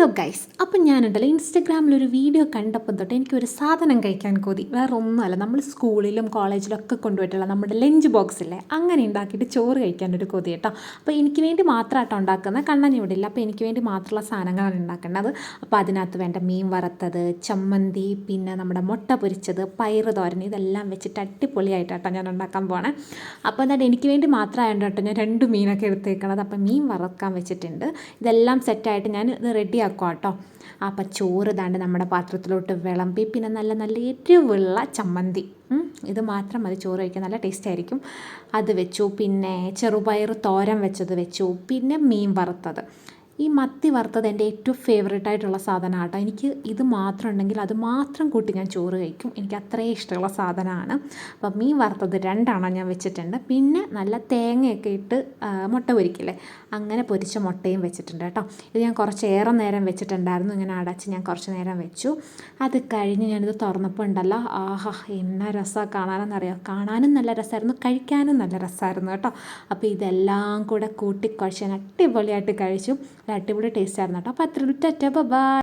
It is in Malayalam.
ഹലോ ഗൈസ്, അപ്പം ഞാനുണ്ടല്ലോ ഇൻസ്റ്റഗ്രാമിലൊരു വീഡിയോ കണ്ടപ്പോൾ തൊട്ട് എനിക്കൊരു സാധനം കഴിക്കാൻ കൊതി. വേറെ ഒന്നുമല്ല, നമ്മൾ സ്കൂളിലും കോളേജിലൊക്കെ കൊണ്ടുപോയിട്ടുള്ള നമ്മുടെ ലഞ്ച് ബോക്സില്ലേ, അങ്ങനെ ഉണ്ടാക്കിയിട്ട് ചോറ് കഴിക്കാനൊരു കൊതി കേട്ടോ. അപ്പോൾ എനിക്ക് വേണ്ടി മാത്രമായിട്ടോ ഉണ്ടാക്കുന്നത്, കണ്ണൻ ഇവിടെ ഇല്ല, അപ്പോൾ എനിക്ക് വേണ്ടി മാത്രമുള്ള സാധനങ്ങളാണ് ഉണ്ടാക്കേണ്ടത്. അപ്പോൾ അതിനകത്ത് വേണ്ട മീൻ വറുത്തത്, ചമ്മന്തി, പിന്നെ നമ്മുടെ മുട്ട പൊരിച്ചത്, പയറ് തോരൻ, ഇതെല്ലാം വെച്ചിട്ട് അടിപൊളിയായിട്ടാട്ടോ ഞാൻ ഉണ്ടാക്കാൻ പോകണേ. അപ്പോൾ എന്നിട്ട് എനിക്ക് വേണ്ടി മാത്രമായിട്ട് കേട്ടോ ഞാൻ 2 മീനൊക്കെ എടുത്തേക്കണത്. അപ്പോൾ മീൻ വറക്കാൻ വെച്ചിട്ടുണ്ട്. ഇതെല്ലാം സെറ്റായിട്ട് ഞാൻ ഇത് റെഡിയാക്കുക കേട്ടോ. അപ്പം ചോറ് ഇതാണ്ട് നമ്മുടെ പാത്രത്തിലോട്ട് വിളമ്പി, പിന്നെ നല്ല നല്ല എരിവുള്ള ചമ്മന്തി, ഇത് മാത്രം മതി ചോറ് കഴിക്കാൻ, നല്ല ടേസ്റ്റ് ആയിരിക്കും. അത് വെച്ചു. പിന്നെ ചെറുപയർ തോരൻ വെച്ചത് വെച്ചു. പിന്നെ മീൻ വറുത്തത്. ഈ മത്തി വറുത്തത് എൻ്റെ ഏറ്റവും ഫേവറേറ്റ് ആയിട്ടുള്ള സാധനമാണ് കേട്ടോ. എനിക്ക് ഇത് മാത്രം ഉണ്ടെങ്കിൽ അത് മാത്രം കൂട്ടി ഞാൻ ചോറ് കഴിക്കും. എനിക്ക് അത്രയും ഇഷ്ടമുള്ള സാധനമാണ്. അപ്പം മീൻ വറുത്തത് 2 ഞാൻ വെച്ചിട്ടുണ്ട്. പിന്നെ നല്ല തേങ്ങയൊക്കെ ഇട്ട് മുട്ട പൊരിക്കില്ലേ, അങ്ങനെ പൊരിച്ച മുട്ടയും വെച്ചിട്ടുണ്ട് കേട്ടോ. ഇത് ഞാൻ കുറച്ചേറെ നേരം വെച്ചിട്ടുണ്ടായിരുന്നു. ഇങ്ങനെ അടച്ച് ഞാൻ കുറച്ച് നേരം വെച്ചു. അത് കഴിഞ്ഞ് ഞാനിത് തുറന്നപ്പോൾ ഉണ്ടല്ലോ, ആഹാ എന്നാ രസമാണ് കാണാനെന്നറിയാം. കാണാനും നല്ല രസമായിരുന്നു, കഴിക്കാനും നല്ല രസമായിരുന്നു കേട്ടോ. അപ്പോൾ ഇതെല്ലാം കൂടെ കൂട്ടി കുഴച്ച് ഞാൻ അടിപൊളിയായിട്ട് കഴിച്ചു. അടിപൊളി ടേസ്റ്റ് ആയിരുന്നു കേട്ടോ. അപ്പോൾ അത്രയും ബൈ.